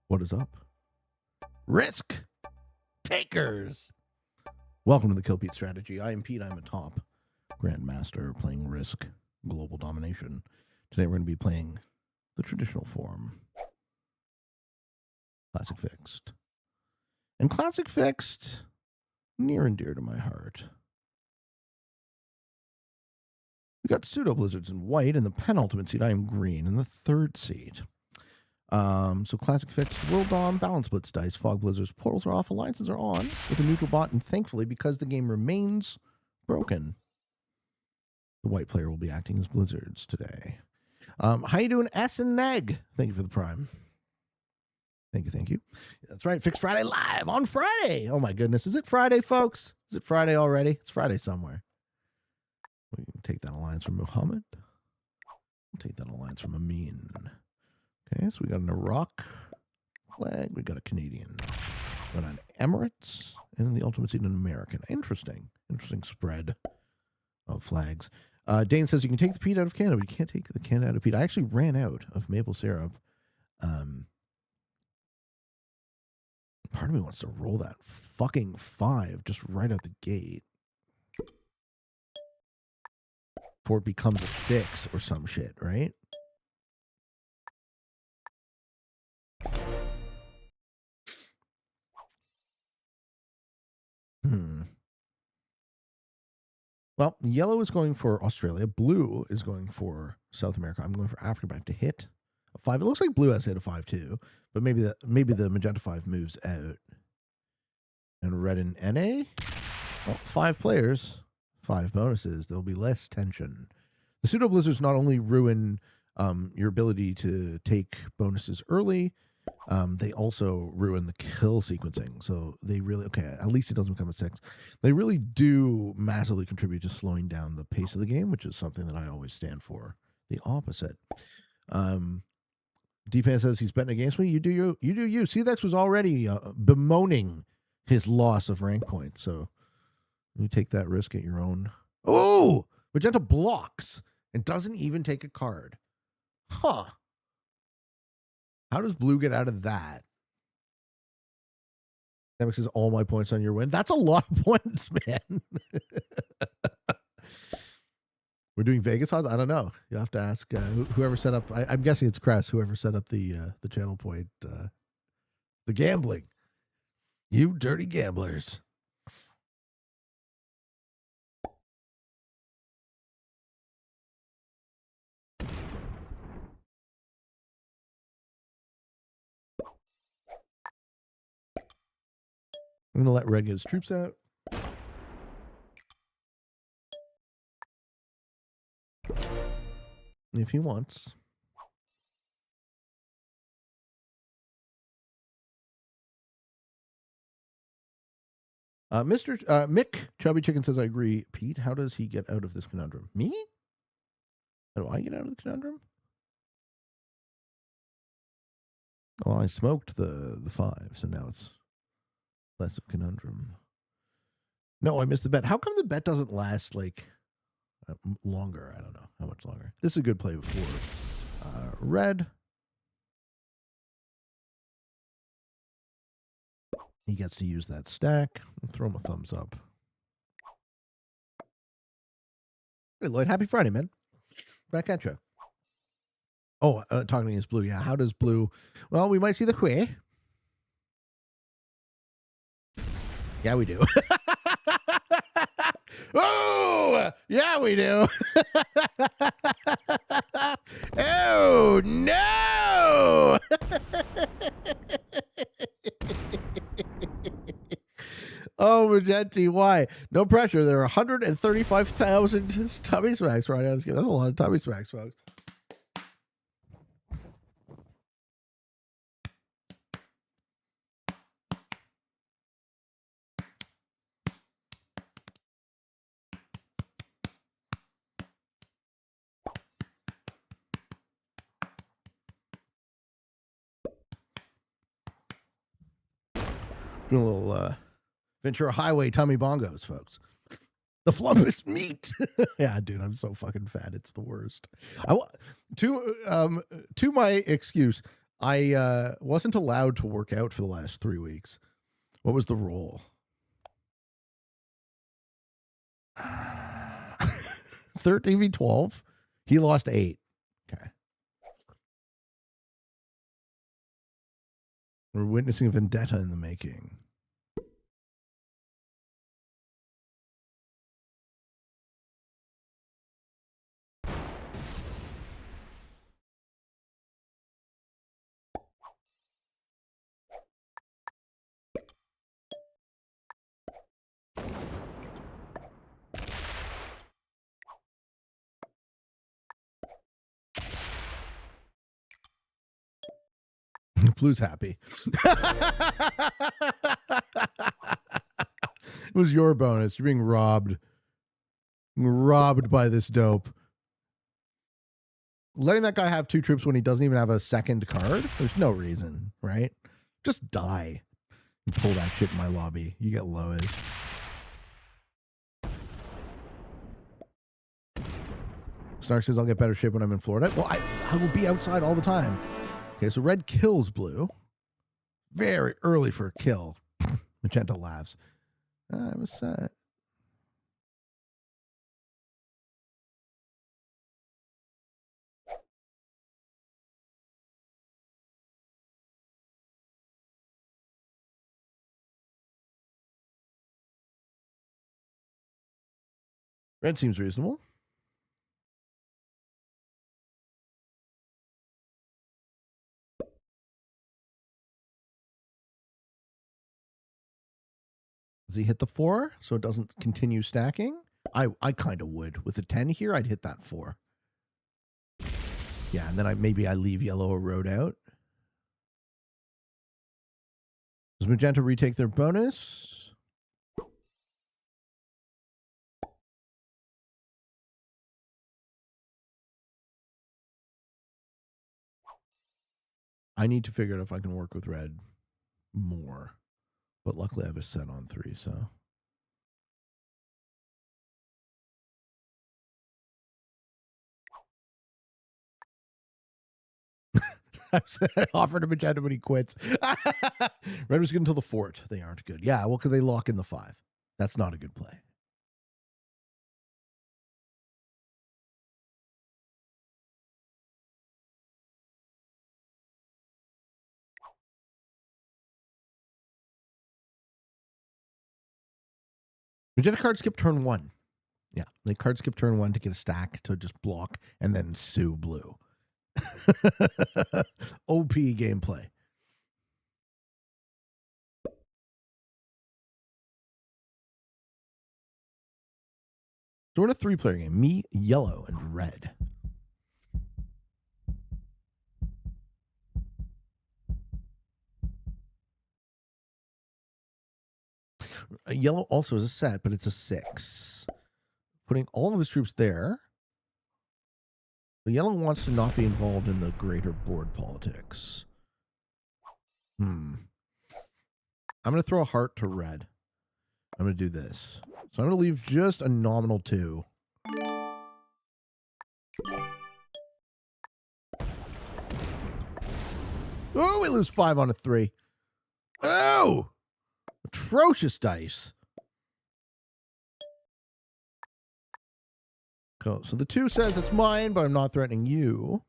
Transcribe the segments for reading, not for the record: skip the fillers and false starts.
What is up? Risk takers. Welcome to the Kill Pete strategy. I am Pete. I'm a top grandmaster playing Risk Global Domination. Today we're going to be playing the traditional form, Classic Fixed. And Classic Fixed, near and dear to my heart. We got Pseudo Blizzards in white in the penultimate seat. I am green in the third seat. So Classic Fixed, World Dom, Balance Blitz Dice, Fog Blizzards, Portals are off, Alliances are on with a neutral bot, and thankfully, because the game remains broken, the white player will be acting as Blizzards today. How you doing, S and Neg? Thank you for the Prime. Thank you. That's right, Fixed Friday live on Friday. Oh my goodness, is it Friday, folks? Is it Friday already? It's Friday somewhere. We can take that alliance from Muhammad. We'll take that alliance from Amin. Okay, so we got an Iraq flag. We got a Canadian. We got an Emirates. And in the ultimate seat, an American. Interesting spread of flags. Dane says you can take the peat out of Canada, but you can't take the Canada out of peat. I actually ran out of maple syrup. Part of me wants to roll that fucking 5 just right out the gate. Before it becomes a 6 or some shit, right? Well, yellow is going for Australia. Blue is going for South America. I'm going for Africa, but I have to hit a 5. It looks like blue has hit a 5 too, but maybe the magenta 5 moves out. And red and NA? Well, 5 players, 5 bonuses. There'll be less tension. The Pseudo Blizzards not only ruin your ability to take bonuses early, they also ruin the kill sequencing. So they really, at least it doesn't become a 6. They really do massively contribute to slowing down the pace of the game, which is something that I always stand for. The opposite. D-Pan says he's betting against me. You do you. CDEX was already bemoaning his loss of rank points. So you take that risk at your own. Oh! Magenta blocks and doesn't even take a card. Huh. How does blue get out of that? That says all my points on your win. That's a lot of points, man. We're doing Vegas odds? I don't know. You have to ask whoever set up. I'm guessing it's Crest, whoever set up the channel point, the gambling. You dirty gamblers. I'm going to let Red get his troops out. If he wants. Mr. Mick Chubby Chicken says, I agree. Pete, how does he get out of this conundrum? Me? How do I get out of the conundrum? Well, I smoked the 5, so now it's less of conundrum. No, I missed the bet. How come the bet doesn't last like longer? I don't know how much longer. This is a good play before red. He gets to use that stack. I'll throw him a thumbs up. Hey, Lloyd, happy Friday, man. Back at you. Oh, talking against blue. Yeah, how does blue? Well, we might see the Hui. Yeah, we do. Oh, yeah, we do. Oh, no. Oh, Magenti, why? No pressure. There are 135,000 tummy smacks right now. That's a lot of tummy smacks, folks. Doing a little Ventura Highway tummy bongos, folks. The flumpus meat. Yeah, dude, I'm so fucking fat. It's the worst. To my excuse, I wasn't allowed to work out for the last 3 weeks. What was the roll? 13v12. He lost 8. Okay. We're witnessing a vendetta in the making. Blue's happy. It was your bonus. You're being robbed. Robbed by this dope. Letting that guy have 2 troops when he doesn't even have a second card? There's no reason, right? Just die. You pull that shit in my lobby. You get lowered. Snark says I'll get better shape when I'm in Florida. Well, I will be outside all the time. Okay, so red kills blue. Very early for a kill. Magenta laughs. I was set. Red seems reasonable. Does he hit the 4 so it doesn't continue stacking? I kind of would. With a 10 here, I'd hit that 4. Yeah, and then maybe I leave yellow a road out. Does magenta retake their bonus? I need to figure out if I can work with red more. But luckily I have a set on 3, so. I offered to magenta, but he quits. Red was good until the fort. They aren't good. Yeah, well, because they lock in the 5. That's not a good play. Magenta card skip turn 1. Yeah, they card skip turn 1 to get a stack to just block and then sue blue. OP gameplay. So we're in a 3-player game. Me, yellow, and red. Yellow also is a set, but it's a 6. Putting all of his troops there. The yellow wants to not be involved in the greater board politics. I'm going to throw a heart to red. I'm going to do this. So I'm going to leave just a nominal 2. Oh, we lose 5 on a 3. Oh! Atrocious dice. Cool. So the 2 says it's mine, but I'm not threatening you.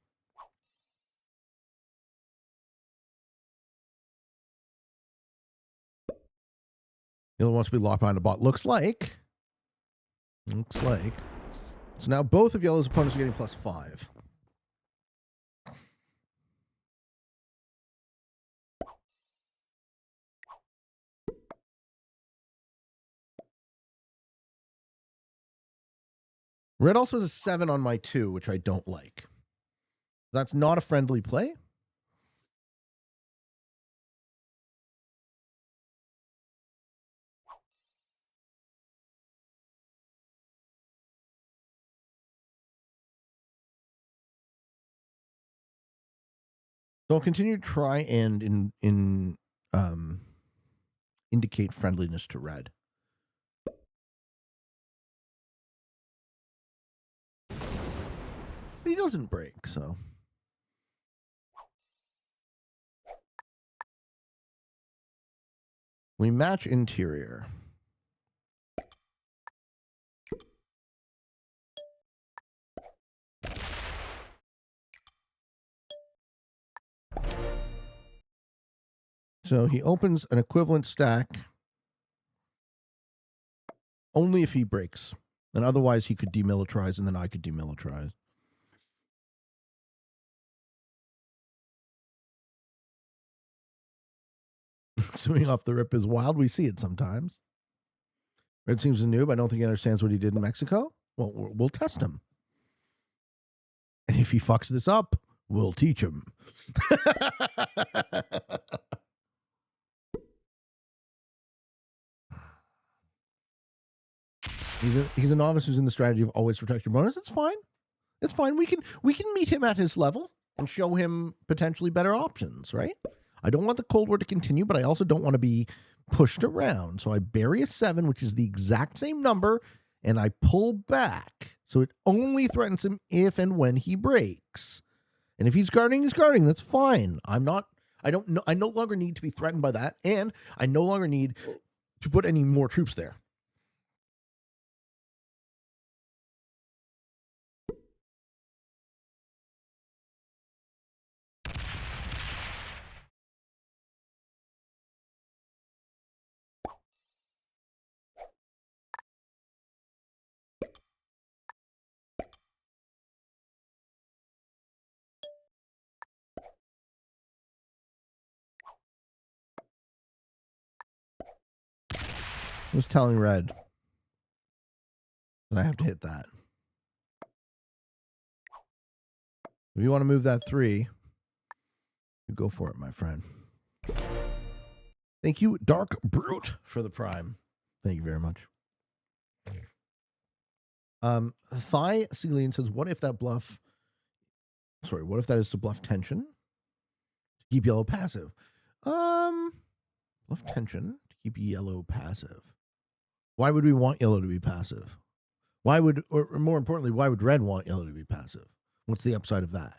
The other wants to be locked behind a bot. Looks like. So now both of yellow's opponents are getting +5. Red also has a 7 on my 2, which I don't like. That's not a friendly play. So I'll continue to try and indicate friendliness to red. But he doesn't break, so. We match interior. So he opens an equivalent stack only if he breaks. And otherwise he could demilitarize and then I could demilitarize. Swinging off the rip is wild. We see it sometimes. Red seems a noob. I don't think he understands what he did in Mexico. Well, we'll test him. And if he fucks this up, we'll teach him. He's a novice who's in the strategy of always protect your bonus. It's fine. It's fine. We can meet him at his level and show him potentially better options, right? I don't want the Cold War to continue, but I also don't want to be pushed around. So I bury a 7, which is the exact same number, and I pull back. So it only threatens him if and when he breaks. And if he's guarding, he's guarding. That's fine. I no longer need to be threatened by that, and I no longer need to put any more troops there. I was telling Red that I have to hit that. If you want to move that 3, you go for it, my friend. Thank you, Dark Brute, for the prime. Thank you very much. Thigh Celian says, what if that is to bluff tension? To keep yellow passive. Bluff tension to keep yellow passive. Why would we want yellow to be passive? Or more importantly, why would red want yellow to be passive? What's the upside of that?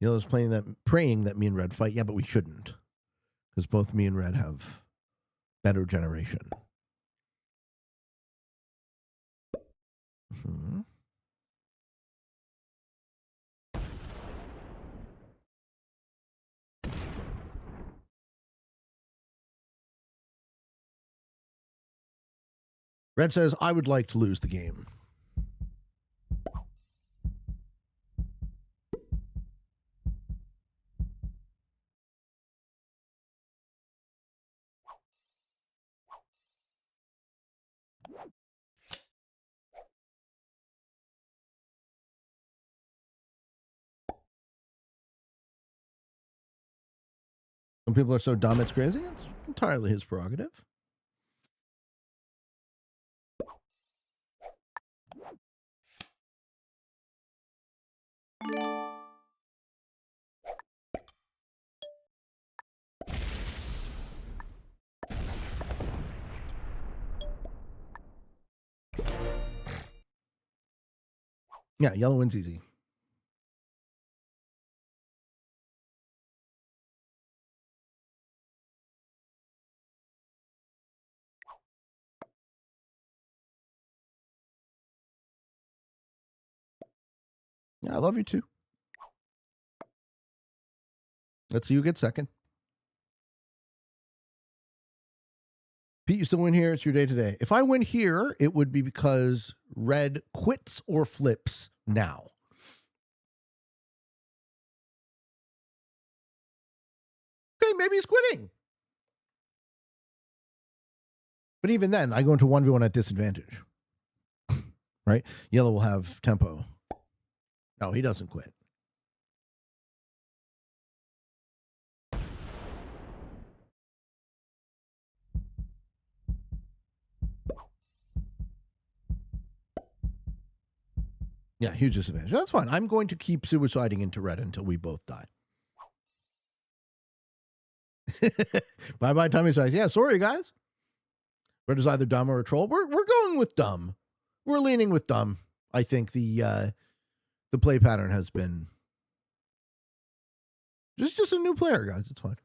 Yellow's praying that me and red fight. Yeah, but we shouldn't. Because both me and red have better generation. Mm-hmm. Red says, I would like to lose the game. Some people are so dumb it's crazy. It's entirely his prerogative. Yeah, yellow wins easy. Yeah, I love you too. Let's see who gets second. Pete, you still win here. It's your day today. If I win here, it would be because red quits or flips now. Okay, maybe he's quitting. But even then, I go into 1v1 at disadvantage. Right? Yellow will have tempo. No, he doesn't quit. Yeah, huge disadvantage. That's fine. I'm going to keep suiciding into red until we both die. Bye-bye, Tommy says, yeah, sorry, guys. Red is either dumb or a troll. We're going with dumb. We're leaning with dumb. I think the play pattern has been Just a new player, guys. It's fine.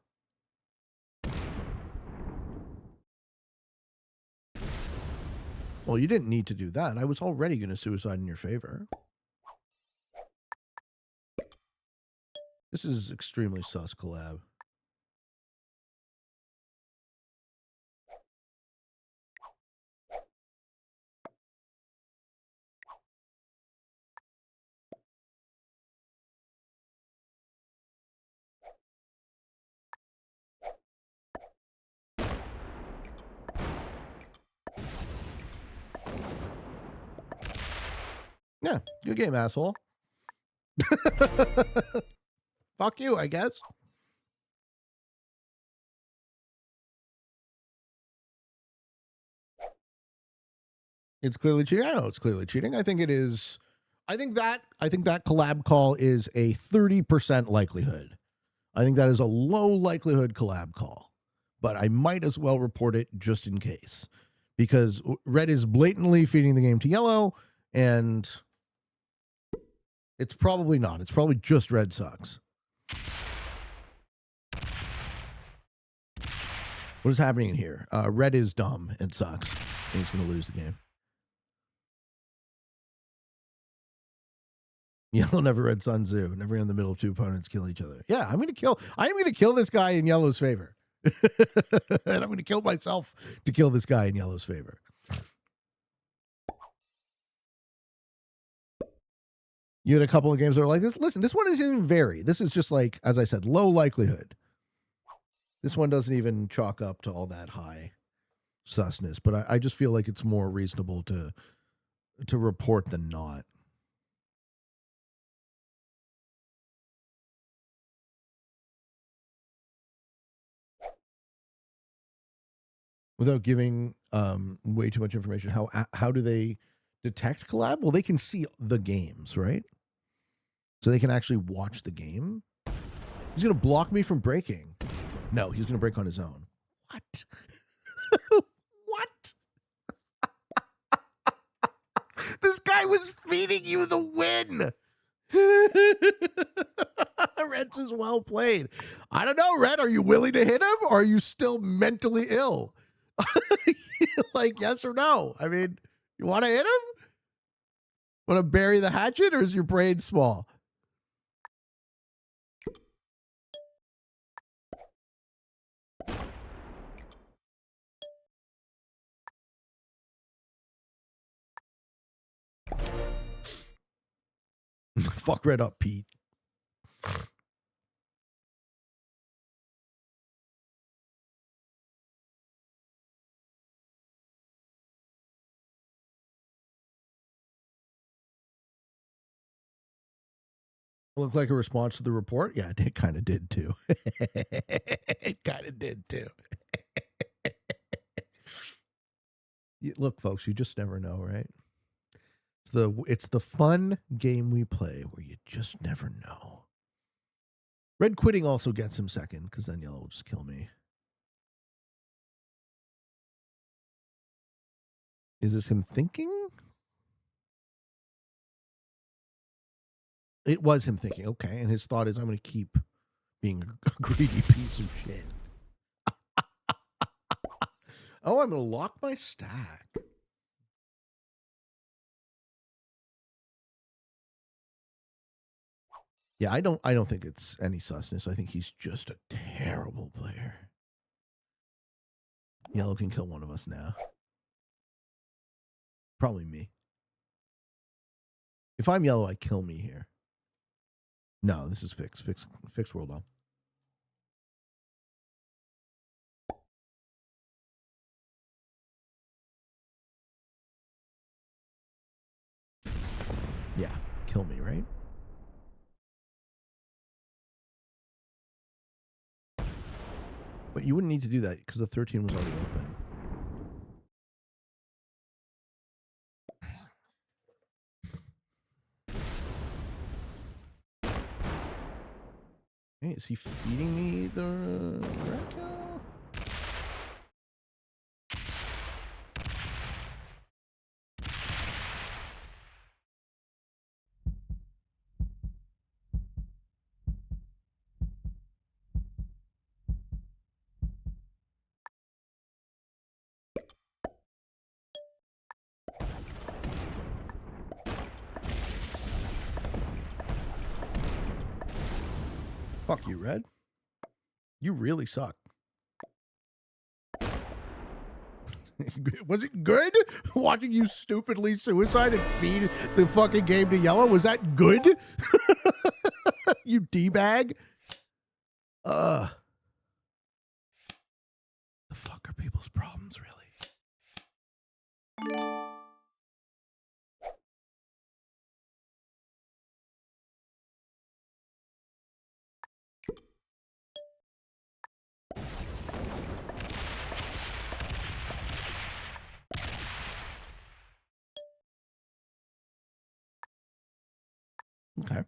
Well, you didn't need to do that. I was already going to suicide in your favor. This is extremely sus collab. Yeah, good game, asshole. Fuck you, I guess. It's clearly cheating. I know it's clearly cheating. I think it is. I think that collab call is a 30% likelihood. I think that is a low likelihood collab call, but I might as well report it just in case, because red is blatantly feeding the game to yellow, and it's probably not. It's probably just red sucks. What is happening here? Red is dumb and sucks, and he's going to lose the game. Yellow never read Sun Tzu. Never in the middle of two opponents kill each other. Yeah, I am going to kill this guy in yellow's favor. And I'm going to kill myself to kill this guy in yellow's favor. You had a couple of games that were like this. Listen, this one doesn't even vary. This is just like, as I said, low likelihood. This one doesn't even chalk up to all that high susness, but I just feel like it's more reasonable to report than not. Without giving way too much information, how do they detect collab? Well, they can see the games, right? So they can actually watch the game. He's going to block me from breaking. No, he's going to break on his own. What? What? This guy was feeding you the win. Red says well played. I don't know, Red. Are you willing to hit him, or are you still mentally ill? Like, yes or no? I mean, you want to hit him? Want to bury the hatchet, or is your brain small? Fuck Red up, Pete. Looked like a response to the report? Yeah, it kind of did too. It kind of did too. Look, folks, you just never know, right? It's the fun game we play where you just never know. Red quitting also gets him second, because then yellow will just kill me. Is this him thinking? It was him thinking, okay, and his thought is, I'm going to keep being a greedy piece of shit. Oh, I'm going to lock my stack. Yeah, I don't think it's any susness. I think he's just a terrible player. Yellow can kill one of us now. Probably me. If I'm yellow, I kill me here. No, this is fixed. Fix world on. Yeah, kill me, right? But you wouldn't need to do that because the 13 was already open. Hey, is he feeding me the red cow? Fuck you, Red. You really suck. Was it good watching you stupidly suicide and feed the fucking game to Yellow? Was that good? You D-bag? The fuck are people's problems, really? Okay.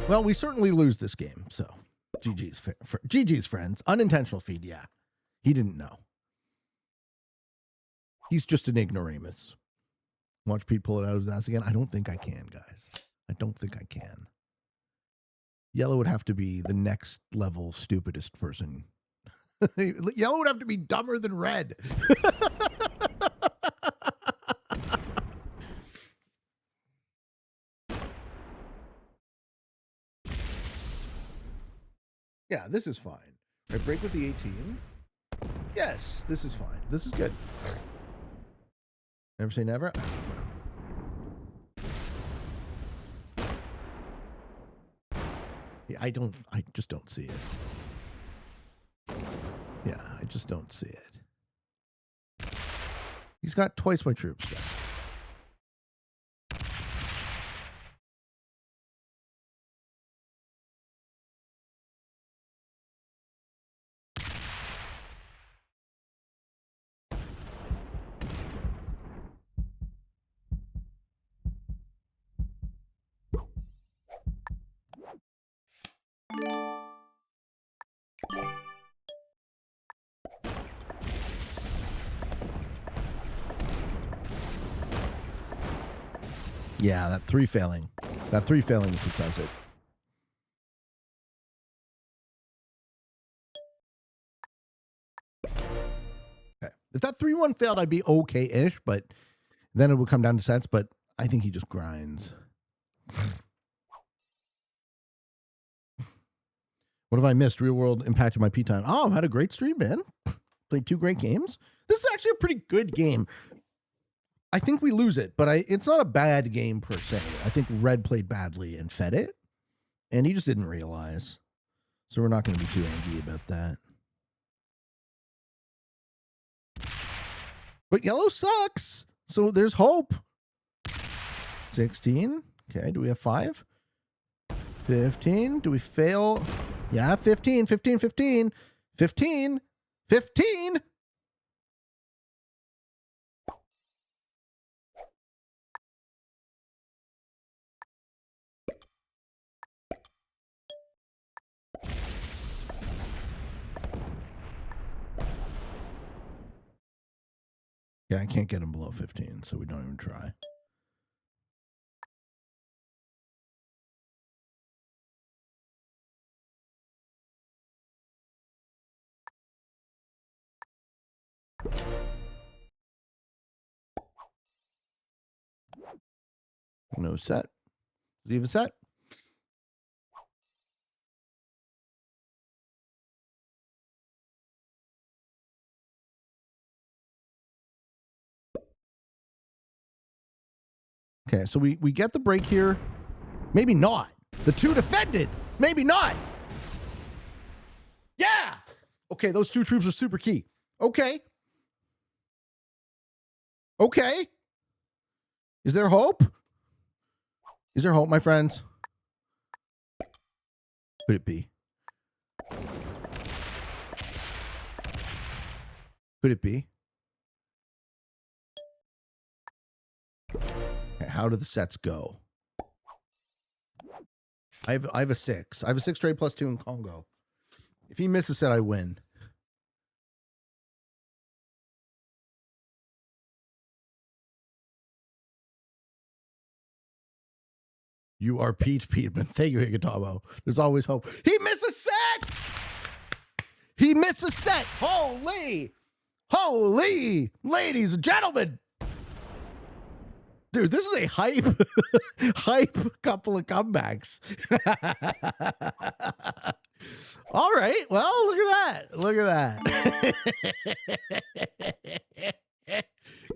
Well, we certainly lose this game, so GG's friends. Unintentional feed, yeah. He didn't know. He's just an ignoramus. Watch Pete pull it out of his ass again. I don't think I can, guys. I don't think I can. Yellow would have to be the next level stupidest person. Yellow would have to be dumber than Red. Yeah, this is fine. Right, break with the 18. Yes, this is fine. This is good. Never say never. Yeah, I just don't see it. Yeah, I just don't see it. He's got twice my troops, guys. Yeah, that 3 failing. That 3 failing is what does it. Okay. If that 3-1 failed, I'd be okay-ish, but then it would come down to sets, but I think he just grinds. What have I missed? Real world impacted my P time. Oh, I've had a great stream, man. Played 2 great games. This is actually a pretty good game. I think we lose it, but it's not a bad game per se. I think Red played badly and fed it, and he just didn't realize. So we're not going to be too angry about that. But Yellow sucks, so there's hope. 16. Okay, do we have 5? 15. Do we fail? Yeah, 15, 15, 15. 15. 15. Yeah, I can't get him below 15, so we don't even try. No set. Does he have a set? Okay, so we get the break here. Maybe not. The 2 defended. Maybe not. Yeah. Okay, those 2 troops are super key. Okay. Okay. Is there hope? Is there hope, my friends? Could it be? Could it be? Okay, how do the sets go? I have a 6. I have a 6 trade plus 2 in Congo. If he misses a set, I win. You are Pete Peterman. Thank you, Higatomo. There's always hope. He missed a set! He missed a set! Holy! Holy! Ladies and gentlemen! Dude, this is a hype couple of comebacks. All right. Well, look at that. Look at that.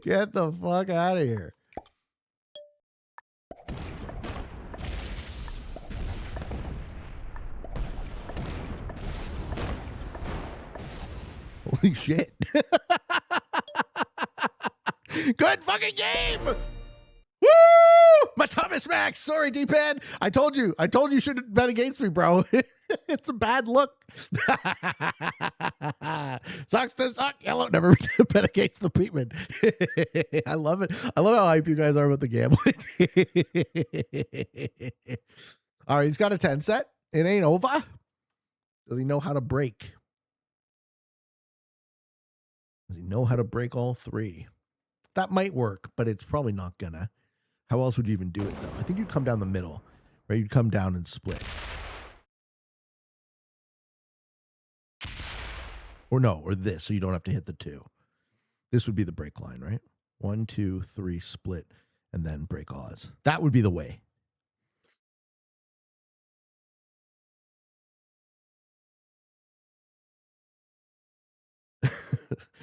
Get the fuck out of here. Holy shit. Good fucking game. Woo! My Thomas Max. Sorry, D-Pad. I told you shouldn't bet against me, bro. It's a bad look. Sucks to suck. Yellow. Never bet against the Peatman. I love it. I love how hype you guys are about the gambling. All right, he's got a 10 set. It ain't over. Does he know how to break? Does he know how to break all three? That might work, but it's probably not gonna. How else would you even do it, though? I think you'd come down the middle, right? You'd come down and split. Or no, or this, so you don't have to hit the 2. This would be the break line, right? 1, 2, 3, split, and then break Oz. That would be the way.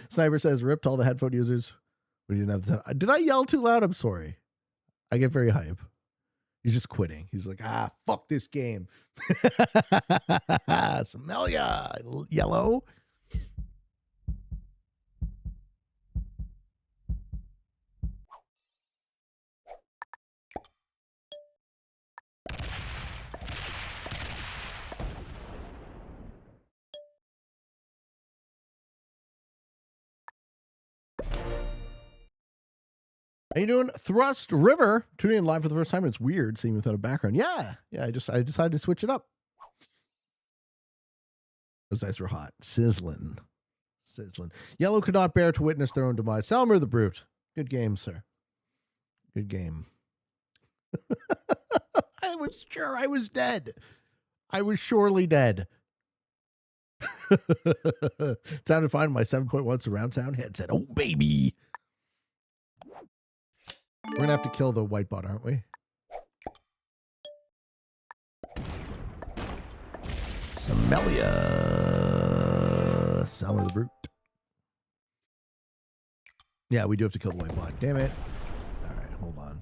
Sniper says, ripped all the headphone users. We didn't have the. Did I yell too loud? I'm sorry. I get very hype. He's just quitting. He's like, fuck this game. Smell ya, yellow. How you doing? Thrust River tuning in live for the first time. It's weird seeing without a background. Yeah. I decided to switch it up. Those dice were hot. Sizzling. Yellow could not bear to witness their own demise. Salmer the Brute. Good game, sir. Good game. I was sure I was dead. I was surely dead. Sounded fine in my 7.1 surround sound headset. Oh, baby. We're going to have to kill the white bot, aren't we? Samelia. Salmer the Brute. Yeah, we do have to kill the white bot. Damn it. All right, hold on.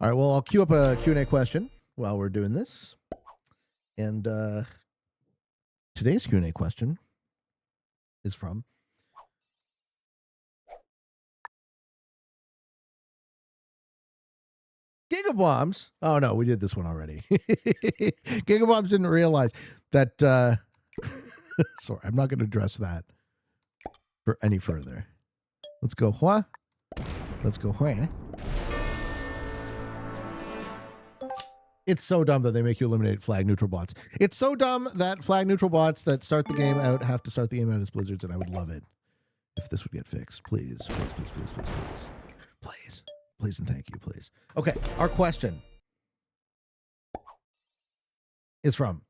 All right, well, I'll queue up a Q&A question while we're doing this. And today's Q&A question is from Gigabombs. Oh, no, we did this one already. Gigabombs didn't realize that. Sorry, I'm not going to address that for any further. Let's go, Hua. Let's go, Hua. It's so dumb that they make you eliminate flag neutral bots. It's so dumb that flag neutral bots that start the game out have to start the game out as blizzards, and I would love it if this would get fixed. Please, please, please, please, please, please. Please. Please and thank you, please. Okay, our question is from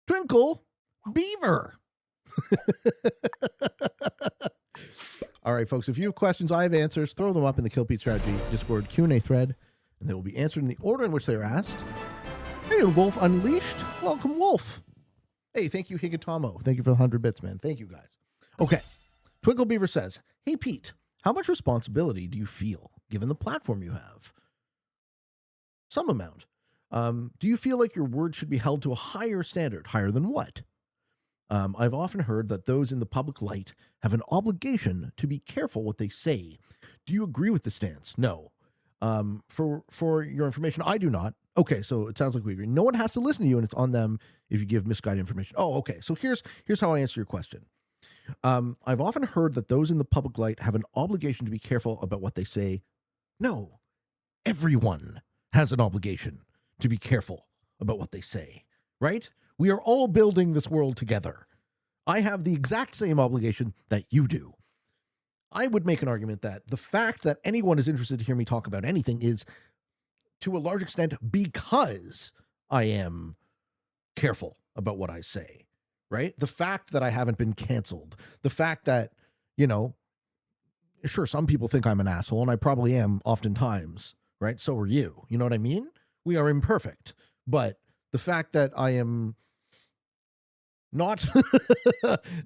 Twinkle Beaver. All right, folks, if you have questions, I have answers. Throw them up in the Kill Pete Strategy Discord Q&A thread, and they will be answered in the order in which they are asked. Hey, Wolf Unleashed. Welcome, Wolf. Hey, thank you, Higatomo. Thank you for the 100 bits, man. Thank you, guys. Okay, Twinkle Beaver says, hey, Pete, how much responsibility do you feel given the platform you have? Some amount. Do you feel like your words should be held to a higher standard? Higher than what? I've often heard that those in the public light have an obligation to be careful what they say. Do you agree with the stance? No. For your information, I do not. Okay, so it sounds like we agree. No one has to listen to you, and it's on them if you give misguided information. Oh, okay. So here's how I answer your question. I've often heard that those in the public light have an obligation to be careful about what they say. No. Everyone has an obligation to be careful about what they say, right? We are all building this world together. I have the exact same obligation that you do. I would make an argument that the fact that anyone is interested to hear me talk about anything is, to a large extent, because I am careful about what I say, right? The fact that I haven't been canceled, the fact that, sure, some people think I'm an asshole, and I probably am oftentimes, right? So are you. You know what I mean? We are imperfect, but The fact that I am not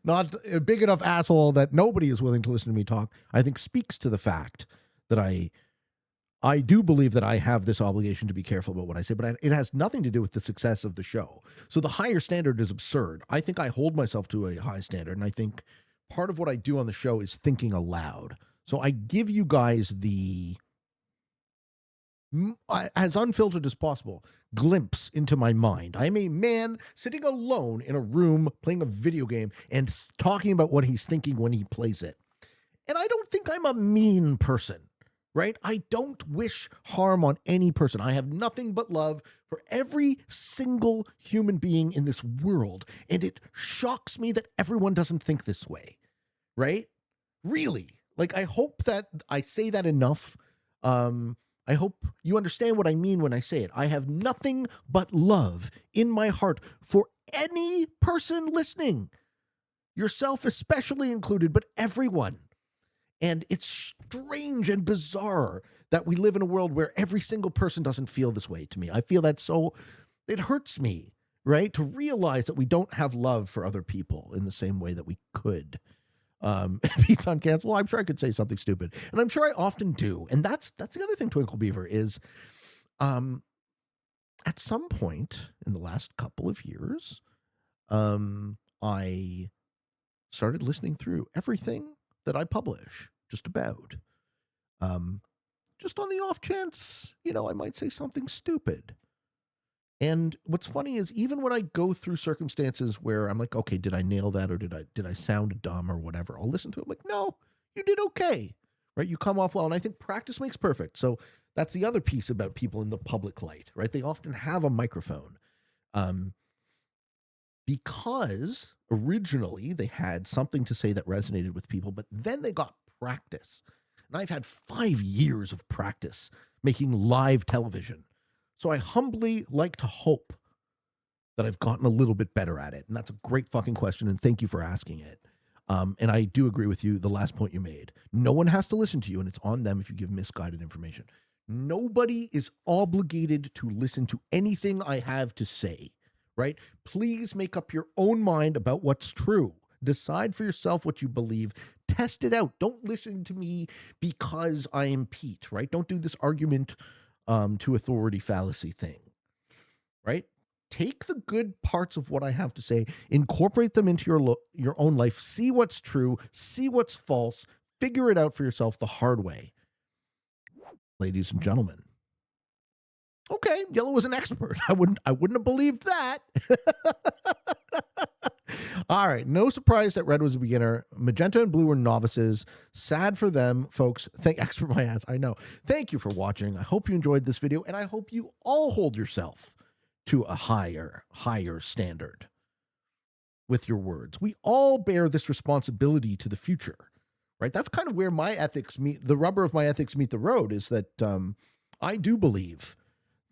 not a big enough asshole that nobody is willing to listen to me talk, I think speaks to the fact that I do believe that I have this obligation to be careful about what I say, but it has nothing to do with the success of the show. So the higher standard is absurd. I think I hold myself to a high standard, and I think part of what I do on the show is thinking aloud. So I give you guys the, as unfiltered as possible, glimpse into my mind. I'm a man sitting alone in a room playing a video game and talking about what he's thinking when he plays it. And I don't think I'm a mean person. Right? I don't wish harm on any person. I have nothing but love for every single human being in this world. And it shocks me that everyone doesn't think this way. Right? Really. Like, I hope that I say that enough. I hope you understand what I mean when I say it. I have nothing but love in my heart for any person listening. Yourself especially included, but everyone. And it's strange and bizarre that we live in a world where every single person doesn't feel this way to me. I feel that it hurts me, right? To realize that we don't have love for other people in the same way that we could. Pete's on cancel. I'm sure I could say something stupid. And I'm sure I often do. And that's the other thing, Twinkle Beaver, is at some point in the last couple of years, I started listening through everything that I publish, just about. Just on the off chance, I might say something stupid. And what's funny is even when I go through circumstances where I'm like, okay, did I nail that, or did I sound dumb or whatever? I'll listen to it. I'm like, no, you did okay, right? You come off well. And I think practice makes perfect. So that's the other piece about people in the public light, right? They often have a microphone. Because originally they had something to say that resonated with people, but then they got practice. And I've had 5 years of practice making live television. So I humbly like to hope that I've gotten a little bit better at it. And that's a great fucking question, and thank you for asking it. And I do agree with you, the last point you made. No one has to listen to you, and it's on them if you give misguided information. Nobody is obligated to listen to anything I have to say. Right? Please make up your own mind about what's true. Decide for yourself what you believe. Test it out. Don't listen to me because I am Pete, right? Don't do this argument to authority fallacy thing, right? Take the good parts of what I have to say, incorporate them into your own life, see what's true, see what's false, figure it out for yourself the hard way. Ladies and gentlemen. Okay, Yellow was an expert. I wouldn't have believed that. All right, no surprise that Red was a beginner. Magenta and Blue were novices. Sad for them, folks. Expert my ass, I know. Thank you for watching. I hope you enjoyed this video, and I hope you all hold yourself to a higher standard with your words. We all bear this responsibility to the future, right? That's kind of where my ethics meet, the rubber of my ethics meet the road, is that I do believe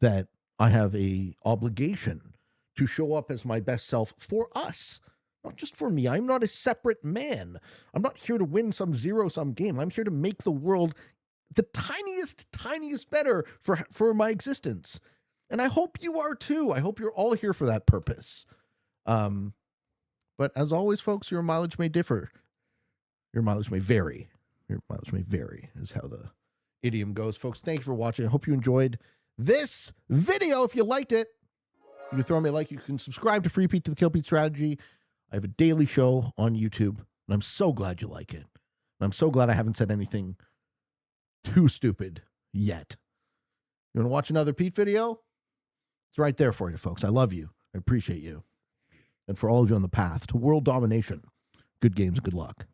that I have a obligation to show up as my best self for us, not just for me. I'm not a separate man. I'm not here to win some zero-sum game. I'm here to make the world the tiniest better for my existence. And I hope you are too. I hope you're all here for that purpose. But as always, folks, your mileage may differ. Your mileage may vary. Your mileage may vary is how the idiom goes. Folks, thank you for watching. I hope you enjoyed this video. If you liked it, you can throw me a like. You can subscribe to Free Pete to the Kill Pete Strategy. I have a daily show on YouTube, and I'm so glad you like it. And I'm so glad I haven't said anything too stupid yet. You want to watch another Pete video? It's right there for you, folks. I love you. I appreciate you. And for all of you on the path to world domination, good games and good luck.